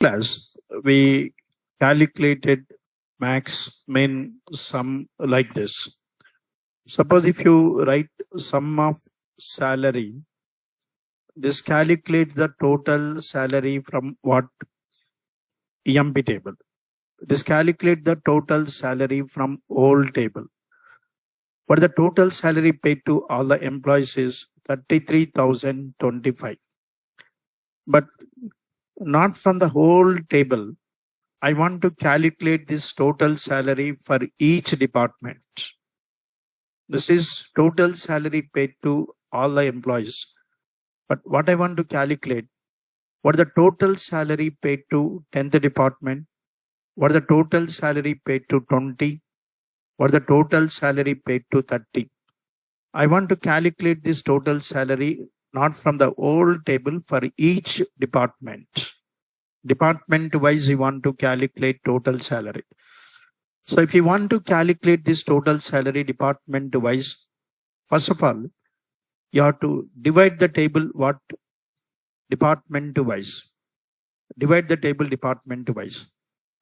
class, we calculated max, min, sum like this. Suppose if you write sum of salary, this calculates the total salary from what? EMP table. This calculates the total salary from old table. But the total salary paid to all the employees is 33,025. But not from the whole table. I want to calculate this total salary for each department. This is total salary paid to all the employees. But what I want to calculate, what the total salary paid to 10th department, what the total salary paid to 20, what the total salary paid to 30. I want to calculate this total salary not from the old table for each department. Department wise, you want to calculate total salary. So if you want to calculate this total salary department wise, first of all, you have to divide the table what? Department wise. Divide the table department wise.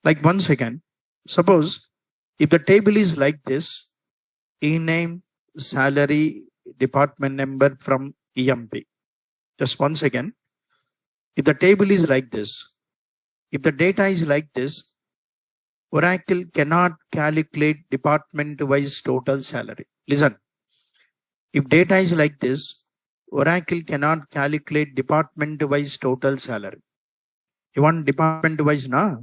Like once again, suppose if the table is like this, e-name, salary, department number from EMP. Just once again, if the table is like this, if the data is like this, Oracle cannot calculate department wise total salary. Listen, if data is like this, Oracle cannot calculate department wise total salary. You want department wise now?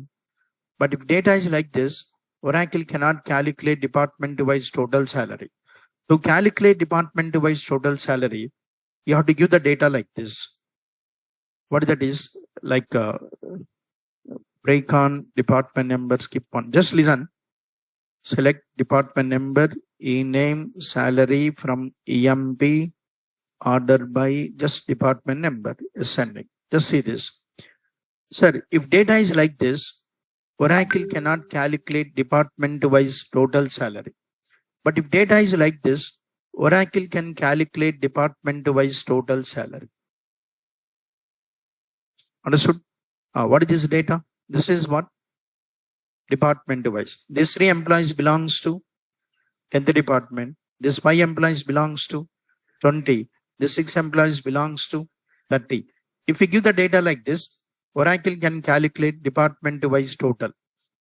But if data is like this, Oracle cannot calculate department wise total salary. To calculate department wise total salary, you have to give the data like this. What that is? Like break on department number, skip on. Just listen. Select department number, e-name, salary from EMP, order by just department number, ascending. Just see this. Sir, if data is like this, Oracle cannot calculate department wise total salary. But if data is like this, Oracle can calculate department wise total salary. Understood? What is this data? This is what? Department wise. This 3 employees belongs to 10th department. This 5 employees belongs to 20. This 6 employees belongs to 30. If we give the data like this, Oracle can calculate department wise total.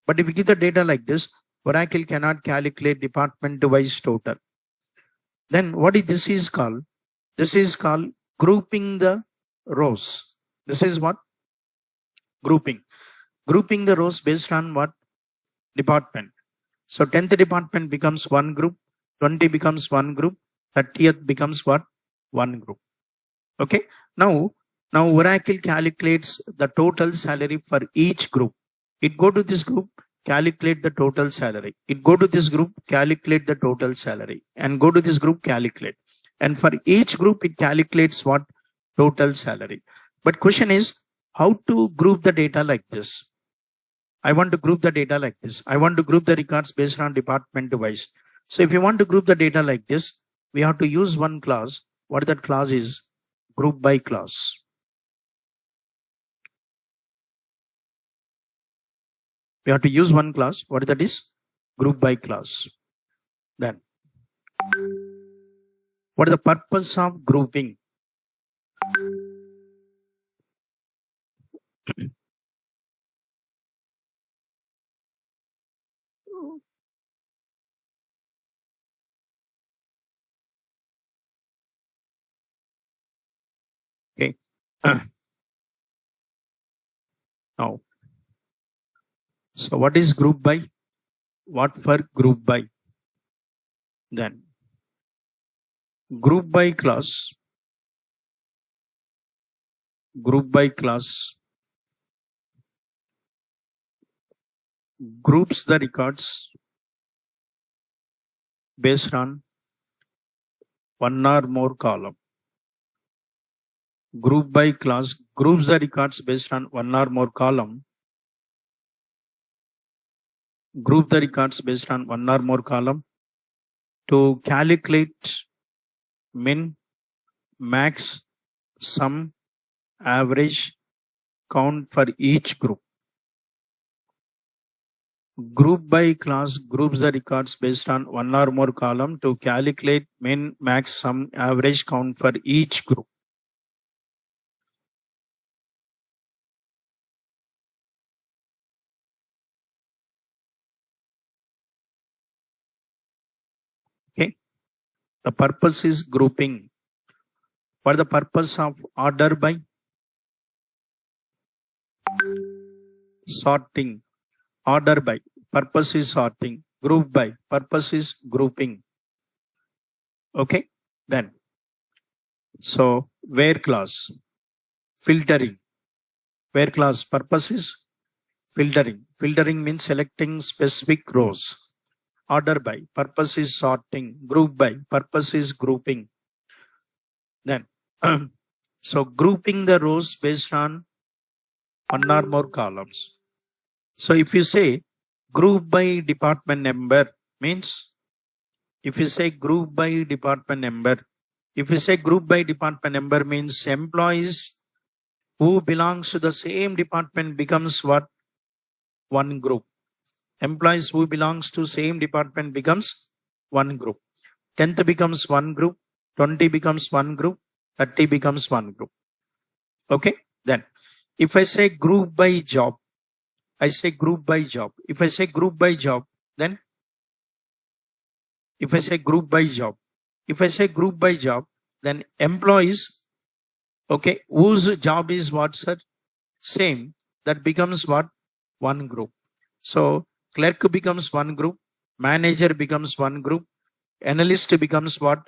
But if we give the data like this, Oracle cannot calculate department wise total. Then what is this is called? This is called grouping the rows. This is what? Grouping. Grouping the rows based on what? Department. So 10th department becomes one group, 20 becomes one group, 30th becomes what? One group. Okay. Now Oracle calculates the total salary for each group. It go to this group, calculate the total salary. It go to this group, calculate the total salary, and go to this group, calculate. And for each group, it calculates what? Total salary. But question is, how to group the data like this? I want to group the data like this. I want to group the records based on department wise. So if you want to group the data like this, we have to use one class. What that class is? Group by class. We have to use one class. What that is? Group by class. Then, what is the purpose of grouping? Okay. Now, so what is group by? What for group by? Then, group by class. Group by class groups the records based on one or more column. Group by class groups the records based on one or more column. Group the records based on one or more column to calculate min, max, sum, average, count for each group. Group by class groups the records based on one or more column to calculate min, max, sum, average count for each group. Okay. The purpose is grouping. For the purpose of order by sorting. Order by purpose is sorting. Group by purpose is grouping. Okay. Then so where clause filtering. Where clause purpose is filtering. Filtering means selecting specific rows. Order by purpose is sorting. Group by purpose is grouping. Then so grouping the rows based on one or more columns. So if you say group by department number means, if you say group by department number, if you say group by department number means employees who belongs to the same department becomes what? One group. Employees who belongs to same department becomes one group. 10th becomes one group, 20 becomes one group, 30 becomes one group. Okay. Then if I say group by job, I say group by job. If I say group by job, then if I say group by job, if I say group by job, then employees, okay, whose job is what, sir? Same, that becomes what? One group. So clerk becomes one group, manager becomes one group, analyst becomes what?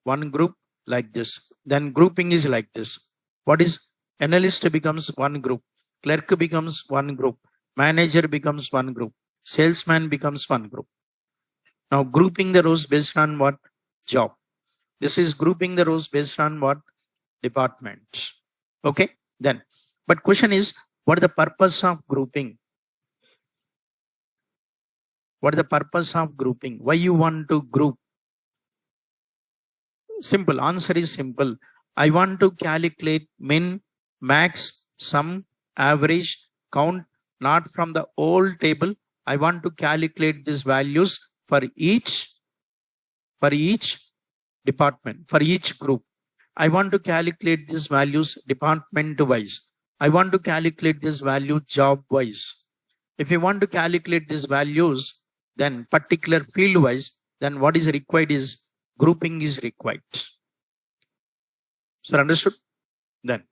One group, like this. Then grouping is like this. What is analyst becomes one group, clerk becomes one group, manager becomes one group, salesman becomes one group. Now grouping the rows based on what? Job. This is grouping the rows based on what? Department. Okay. Then, but question is, what is the purpose of grouping? What is the purpose of grouping? Why you want to group? Simple. Answer is simple. I want to calculate min, max, sum, average, count, not from the old table. I want to calculate these values for each department, for each group. I want to calculate these values department wise. I want to calculate this value job wise. If you want to calculate these values, then particular field wise, then what is required is grouping is required. So understood? Then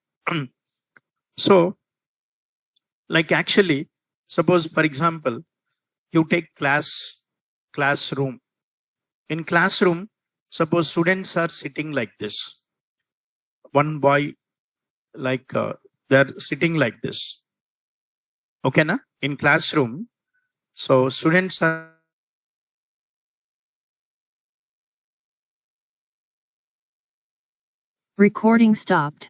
so like actually, suppose for example, you take classroom. In classroom, suppose students are sitting like this. One boy, like they're sitting like this. Okay, na? In classroom, so students are Recording stopped.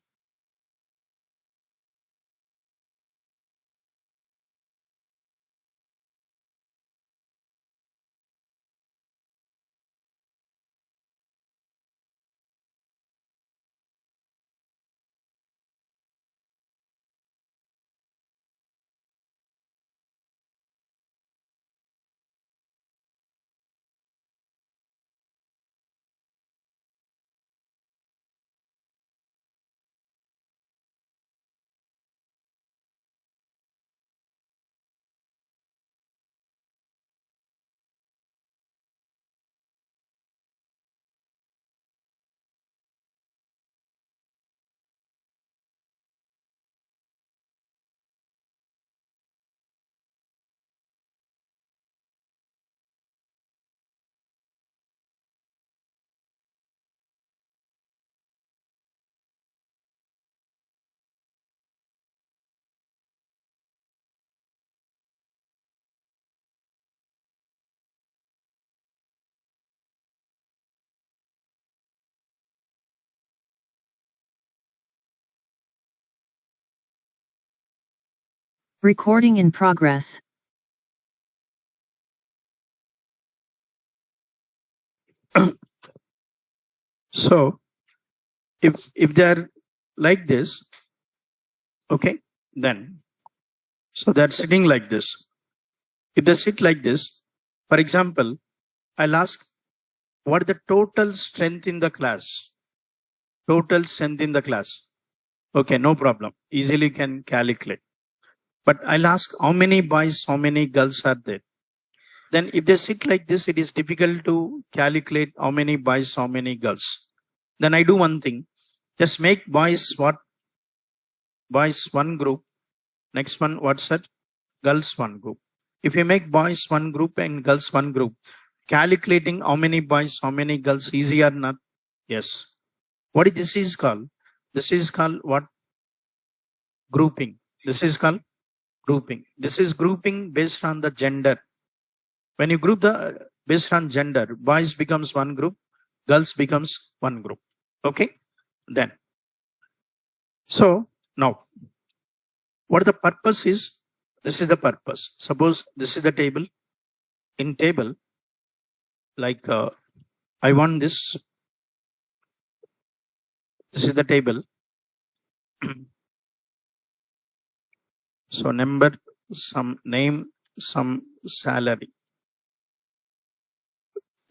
Recording in progress. so if they're like this, okay, then so they're sitting like this. If they sit like this, for example, I'll ask what the total strength in the class. Total strength in the class. Okay, no problem. Easily you can calculate. But I'll ask how many boys, how many girls are there. Then if they sit like this, it is difficult to calculate how many boys, how many girls. Then I do one thing. Just make boys what? Boys one group. Next one, what's that? Girls one group. If you make boys one group and girls one group, calculating how many boys, how many girls, easy or not? Yes. What is this is called? This is called what? Grouping. This is called grouping. This is grouping based on the gender. When you group the based on gender, boys becomes one group, girls becomes one group. Okay. Then, so now, what the purpose is? This is the purpose. Suppose this is the table. In table, like I want this. This is the table. So number, some name, some salary.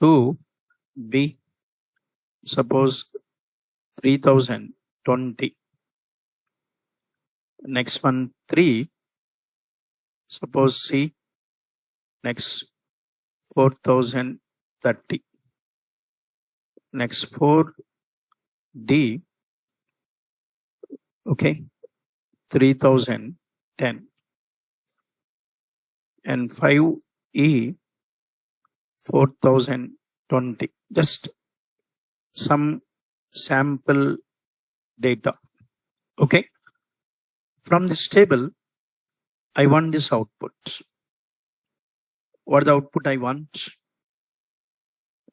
To B, suppose 3020. Next one 3, suppose C, next 4030. Next 4 D, okay, 3010. And 5 E, 4020. Just some sample data. Okay. From this table, I want this output. What the output I want?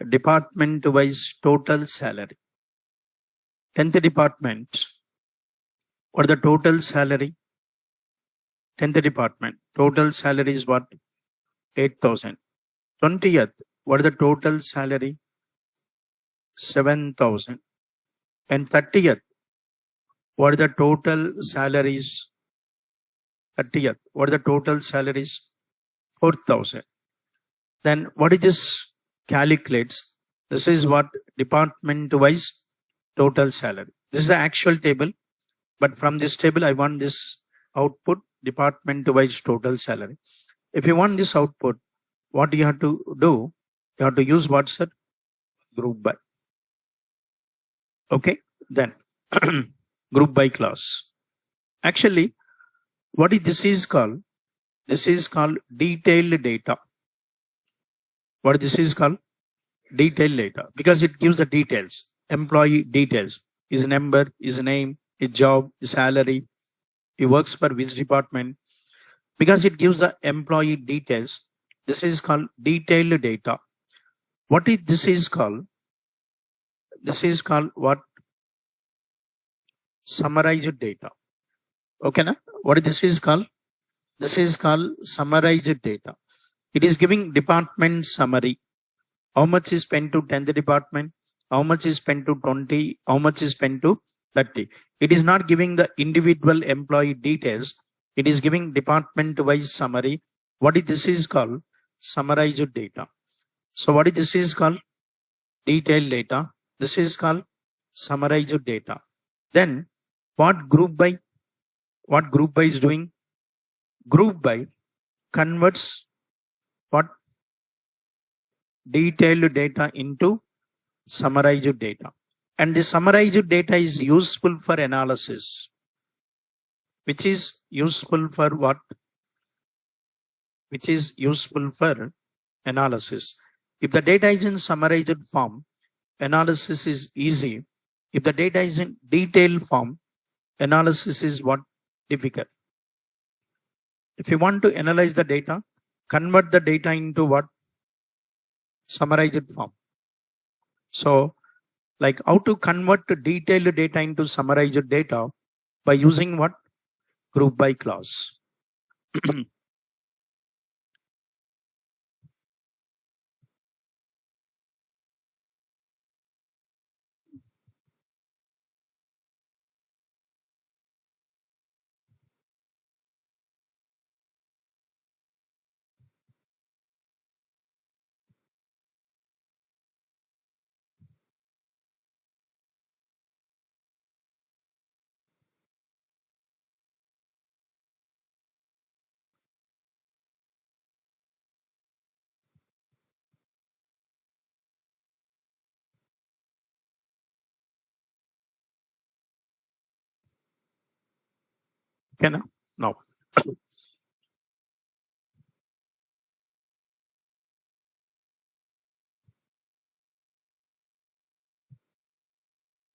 Department wise total salary. 10th department. What the total salary? 10th department. Total salary is what? 8,000. 20th. What is the total salary? 7,000. And 30th. What are the total salaries? 30th. What are the total salaries? 4,000. Then what is this calculates? This is what department wise total salary. This is the actual table. But from this table, I want this output department wise total salary. If you want this output, what you have to do? You have to use what's that? Group by. Okay. Then group by class. Actually, what is this is called? This is called detailed data. What this is called? Detailed data, because it gives the details, employee details, his number, his name, his job, his salary, he works for which department, because it gives the employee details. This is called detailed data. What is this is called? This is called what? Summarized data. Okay, na? What this is called? This is called summarized data. It is giving department summary. How much is spent to 10th department? How much is spent to 20? How much is spent to 30? It is not giving the individual employee details. It is giving department wise summary. What is this is called? Summarized data. So what is this is called? Detailed data. This is called summarized data. Then what group by? What group by is doing? Group by converts what? Detailed data into summarized data. And the summarized data is useful for analysis. Which is useful for what? Which is useful for analysis. If the data is in summarized form, analysis is easy. If the data is in detailed form, analysis is what? Difficult. If you want to analyze the data, convert the data into what? Summarized form. So, like how to convert detailed data into summarized data? By using what? Group by clause. Okay, now.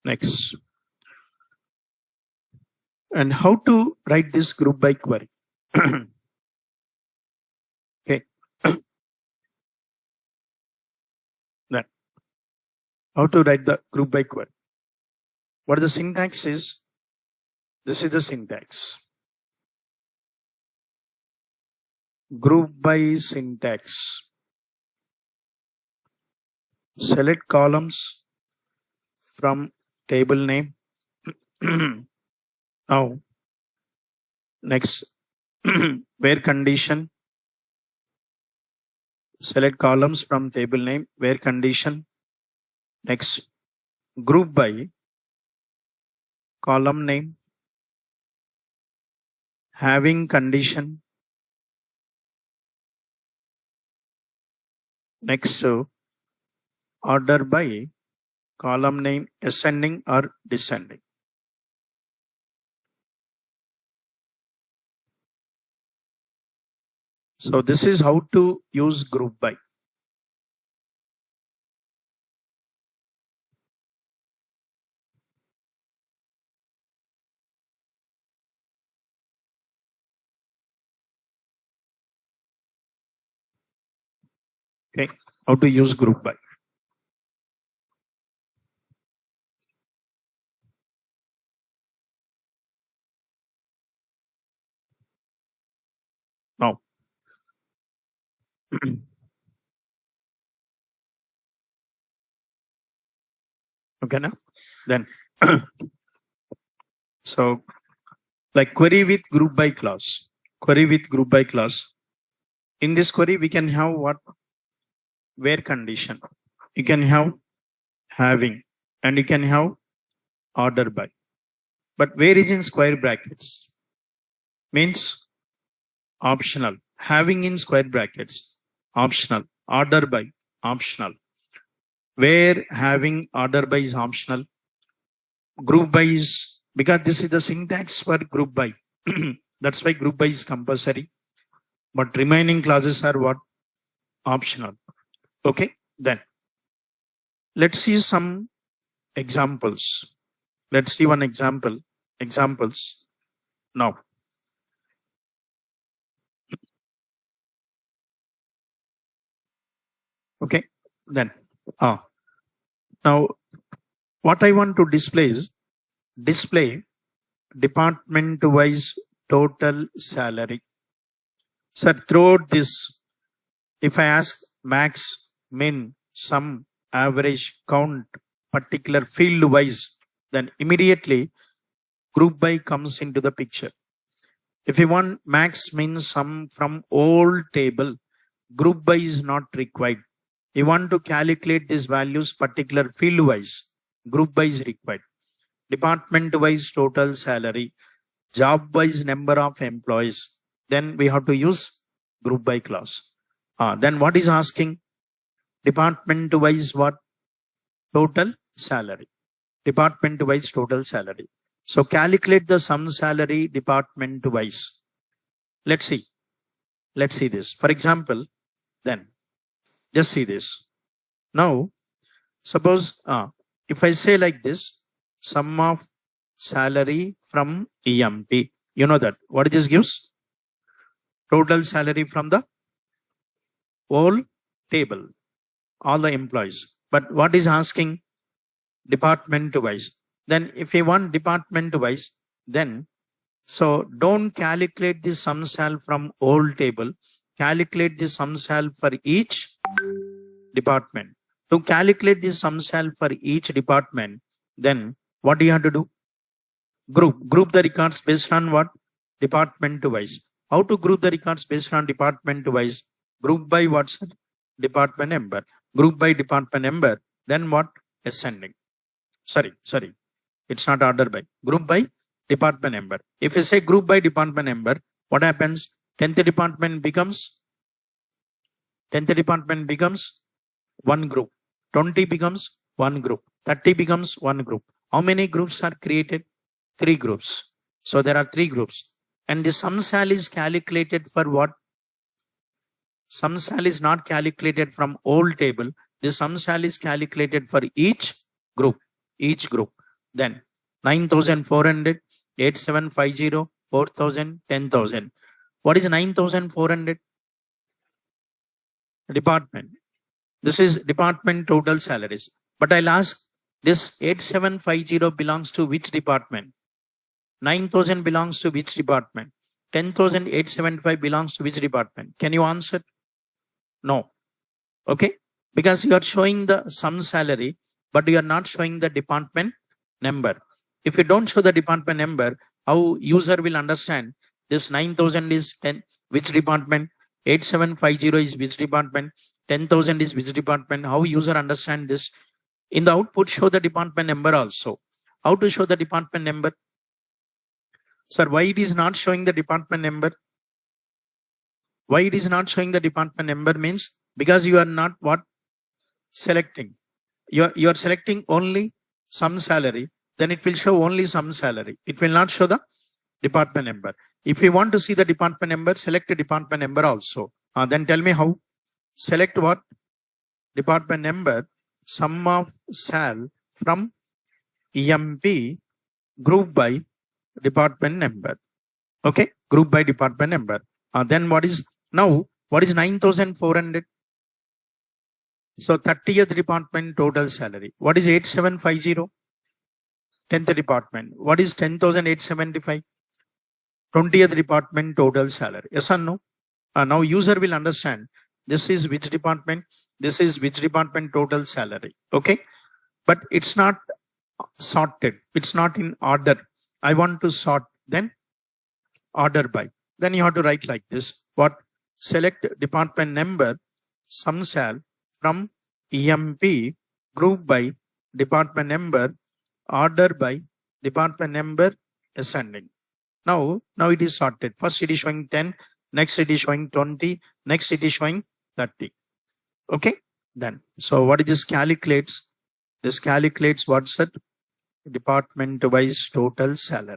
Next. And how to write this group by query? Okay. Then how to write the group by query? What the syntax is? This is the syntax. Group by syntax. Select columns from table name. Now, next, where condition. Select columns from table name, where condition. Next, group by column name, having condition. Next, order by column name, ascending or descending. So this is how to use group by. Okay, how to use group by. Now, okay, now then. So, like query with group by clause. Query with group by clause. In this query, we can have what? Where condition. You can have having, and you can have order by. But where is in square brackets? Means optional. Having in square brackets, optional. Order by, optional. Where having order by is optional. Group by is, because this is the syntax for group by. That's why group by is compulsory. But remaining clauses are what? Optional. Okay, then let's see some examples. Let's see one example. Examples now. Okay, then now what I want to display is display department wise total salary. So throughout this, if I ask max, min, sum, average, count, particular field wise, then immediately group by comes into the picture. If you want max, min, sum from old table, group by is not required. You want to calculate these values particular field wise, group by is required. Department wise total salary, job wise number of employees, then we have to use group by clause. Then what is asking? Department wise what? Total salary. Department wise total salary. So calculate the sum salary department wise. Let's see. Let's see this. For example, then just see this. Now, suppose if I say like this, sum of salary from EMP, you know that what this gives? Total salary from the whole table, all the employees. But what is asking? Department wise. Then if you want department wise, then so don't calculate the sum sal from whole table. Calculate the sum sal for each department. To calculate the sum sal for each department, then what do you have to do? Group the records based on what? Department wise. How to group the records based on department wise? Group by what's it? Department number. Group by department number. Then what? Ascending. Sorry. It's not order by. Group by department number. If you say group by department number, what happens? 10th department becomes one group. 20 becomes one group. 30 becomes one group. How many groups are created? 3 groups. So there are 3 groups. And the sum sal is calculated for what? Sum sal is not calculated from old table. The sum sal is calculated for each group. Then 9,400, 8,750, 4,000, 10,000. What is 9,400? Department. This is department total salaries. But I'll ask, this 8,750 belongs to which department? 9,000 belongs to which department? 10,875 belongs to which department? Can you answer? No. Okay. Because you are showing the sum salary, but you are not showing the department number. If you don't show the department number, how user will understand this 9,000 is 10, which department? 8,750 is which department? 10,000 is which department? How user understand this? In the output, show the department number also. How to show the department number? Sir, why it is not showing the department number? Why it is not showing the department number means because you are not what? Selecting. You are selecting only sum salary, then it will show only sum salary. It will not show the department number. If you want to see the department number, select a department number also. Then tell me how. Select what? Department number, sum of sal from EMP, group by department number. Okay, group by department number. Then what is now? What is 9,400? So 30th department total salary. What is 8,750? 10th department. What is 10,875? 20th department total salary. Yes or no? Now user will understand this is which department, this is which department total salary. Okay. But it's not sorted. It's not in order. I want to sort, then order by. Then you have to write like this. What? Select department number, sum sal from EMP, group by department number, order by department number, ascending. Now it is sorted. First it is showing 10, next it is showing 20, next it is showing 30. Okay. Then, so what is this calculates? This calculates what's that? Department wise total salary.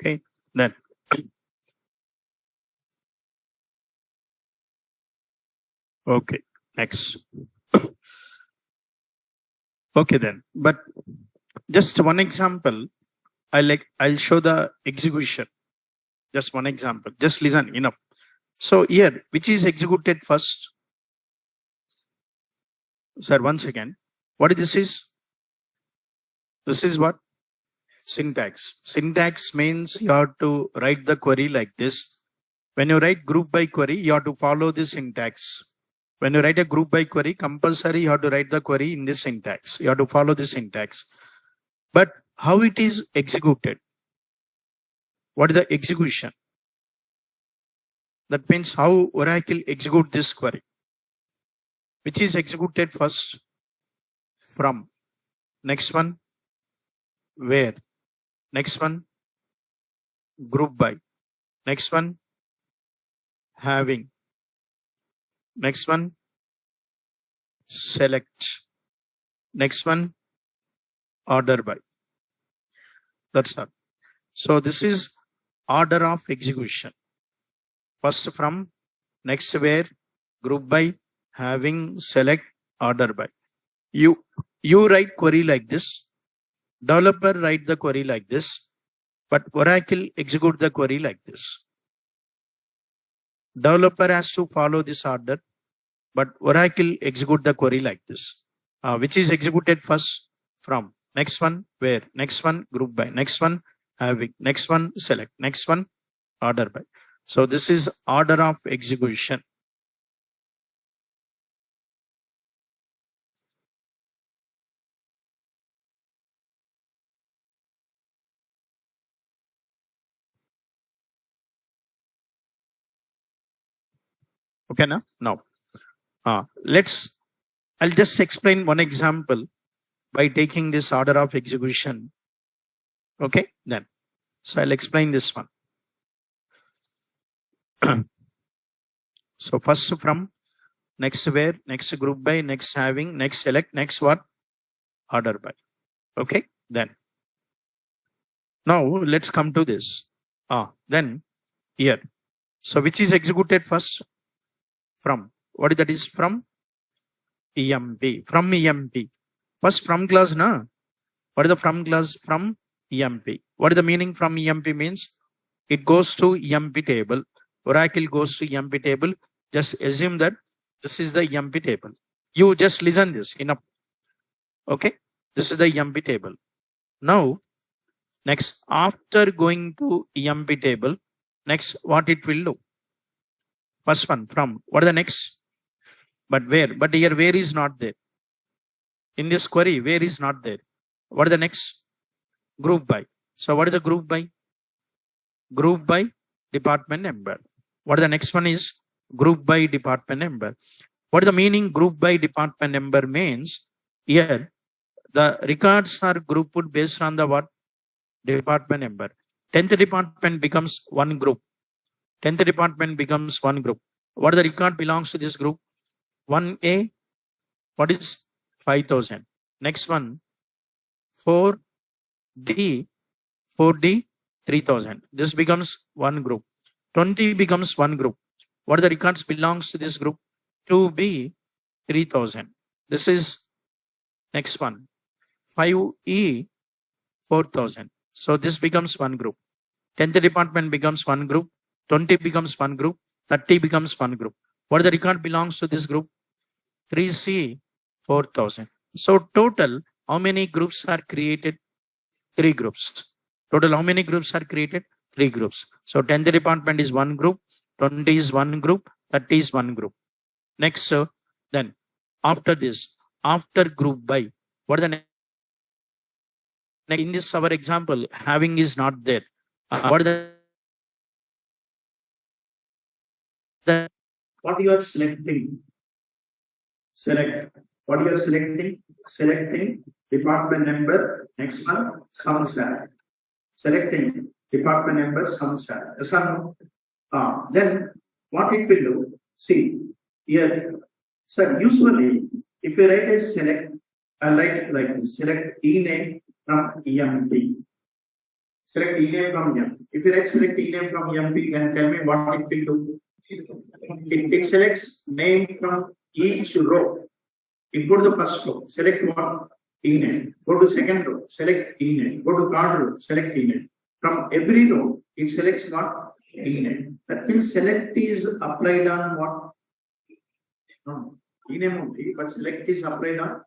Okay. Then okay. Next. Okay then. But just one example. I'll show the execution. Just one example. Just listen enough. So here, which is executed first? Sir, once again. What this is? This is what? Syntax. Syntax means you have to write the query like this. When you write group by query, you have to follow the syntax. When you write a group by query, compulsory you have to write the query in this syntax. You have to follow the syntax. But how it is executed? What is the execution? That means how Oracle execute this query. Which is executed first? From. Next one, where? Next one, group by. Next one, having. Next one, select. Next one, order by. That's all. So this is order of execution. First from, next where, group by, having, select, order by. You write query like this. Developer write the query like this, but Oracle execute the query like this. Developer has to follow this order, but Oracle execute the query like this. Which is executed first? From. Next one, where? Next one, group by. Next one, having. Next one, select. Next one, order by. So this is order of execution. Okay, now I'll just explain one example by taking this order of execution. Okay, then. So I'll explain this one. So first from, next where, next group by, next having, next select, next what? Order by. Okay, then. Now let's come to this. Then here. So which is executed first? From. What is that is from? EMP. From EMP. First from clause, na? What is the from clause? From EMP. What is the meaning from EMP means? It goes to EMP table. Oracle goes to EMP table. Just assume that this is the EMP table. You just listen this enough. Okay. This is the EMP table. Now, next, after going to EMP table, next what it will do? First one, from. What is the next? But where? But here where is not there. In this query, where is not there? What is the next? Group by. So what is the group by? Group by department number. What is the next one is? Group by department number. What is the meaning group by department number means? Here, the records are grouped based on the what? Department number. 10th department becomes one group. 10th department becomes one group. What the record belongs to this group? 1A, what is 5,000? Next one, 4D, 4D, 3,000. This becomes one group. 20 becomes one group. What are the records belongs to this group? 2B, 3,000. This is next one. 5E, 4,000. So this becomes one group. 10th department becomes one group. 20 becomes one group. 30 becomes one group. What the record belongs to this group? 3C, 4,000. So total, how many groups are created? 3 groups. Total, how many groups are created? 3 groups. So 10th department is one group. 20 is one group. 30 is one group. Next, then after this, after group by, what are the next? In this our example, having is not there. What are what you are selecting? Select. What you are selecting? Selecting department number. Next one, sum stat. Selecting department number, sum stat. Yes or no? Then what it will do? See here. Sir, usually if you write as select, I write like this. Select E name from EMP. Select E name from EMP. If you write select E name from EMP, then tell me what it will do. It selects name from each row. It go to the first row, select one, E name. Go to second row, select E name. Go to third row, select E name. From every row, it selects what? E name. That means select is applied on what? No, E name only, but select is applied on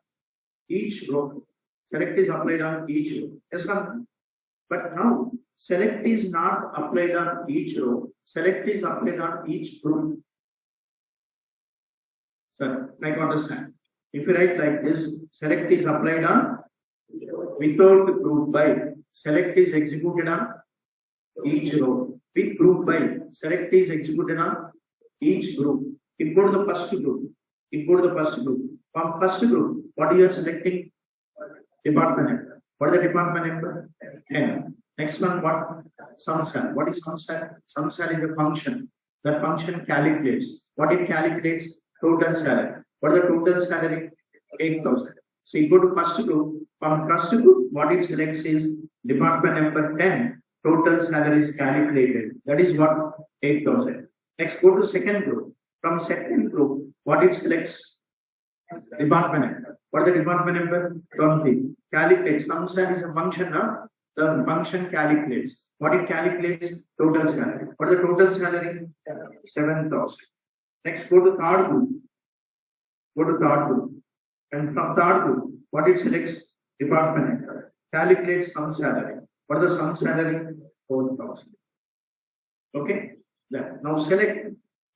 each row. Select is applied on each row. Yes or no? But now, select is not applied on each row. Select is applied on each group. Sir, try to understand. If you write like this, select is applied on without group by. Select is executed on each row. With group by, select is executed on each group. It go to the first group. It go to the first group. From first group, what are you selecting? Department number. What is the department number? N. Next one, what? Sum stat. What is sum stat? Sum stat is a function. That function calculates. What it calculates? total salary. What is the total salary? 8,000. So you go to first group. From first group, what it selects is department number 10. Total salary is calculated. That is what 8,000. Next, go to second group. From second group, what it selects? Department number. What is the department number? 20. Calculates. Sum salary is a function of the function calculates. What it calculates? Total salary. What is the total salary? 7,000. Next, go to third group. Go to third group. And from third group, what it selects? Department number. Calculates sum salary. What is the sum salary? 4,000. Okay. Now select.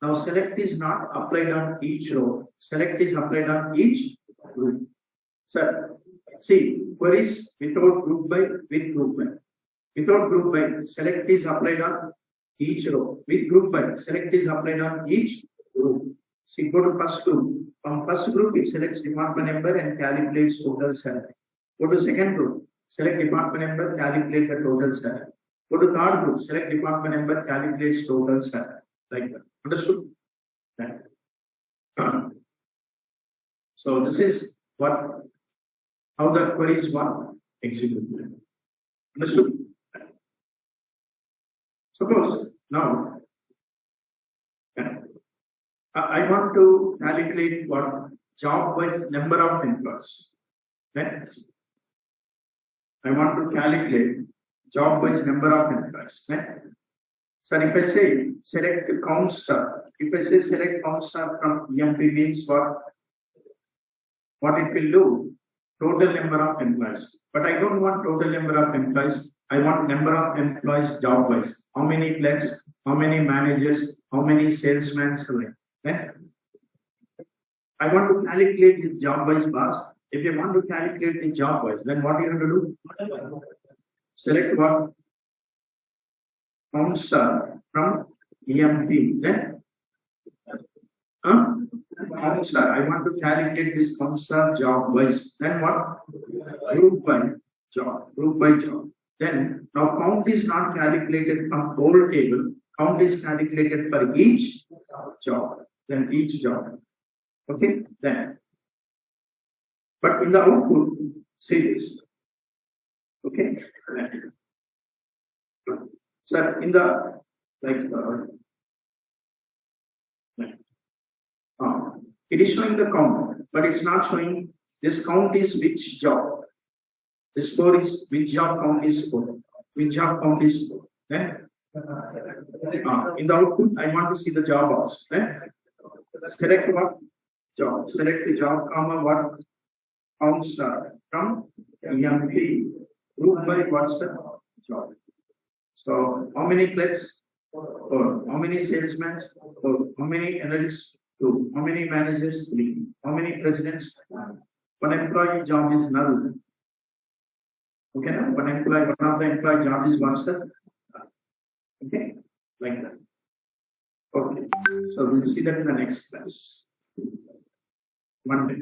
Now select is not applied on each row. Select is applied on each group. Sir, see, queries without group by, with group by. Without group by, select is applied on each row. With group by, select is applied on each group. See, go to first group. From first group, it selects department number and calculates total salary. Go to second group, select department number, calculate the total salary. Go to third group, select department number, calculates total salary. Like that. Understood? Right. So this is how the queries work executed. Understood? Suppose now I want to calculate what job-wise number of employees. Right? I want to calculate job-wise number of employees. Right? So if I say select count star, if I say select count star from EMP means what it will do? Total number of employees. But I don't want total number of employees. I want number of employees job-wise. How many clerks? How many managers? How many salesmen? Right? I want to calculate this job-wise box. If you want to calculate the job-wise, then what you have to do? Select what? Count star from EMP. Then count star. I want to calculate this count star job-wise. Then what? Group by job. Group by job. Then now count is not calculated from whole table. Count is calculated for each job. Then each job. Okay, then. But in the output, see this. Okay. So in the it is showing the count, but it's not showing this count is which job. This score is which job count is 4. Which job count is 4. Then in the output, I want to see the job also. Then select what? Job. Select the job, comma what? Count star from EMP. Group by what's the job? So how many clerks? 4. How many salesmen? 4. How many analysts? 2. How many managers? 3. How many presidents? 1. One employee job is null. Okay, now one of the employee job is what's the? Okay, like that. Okay, so we'll see that in the next class. Monday.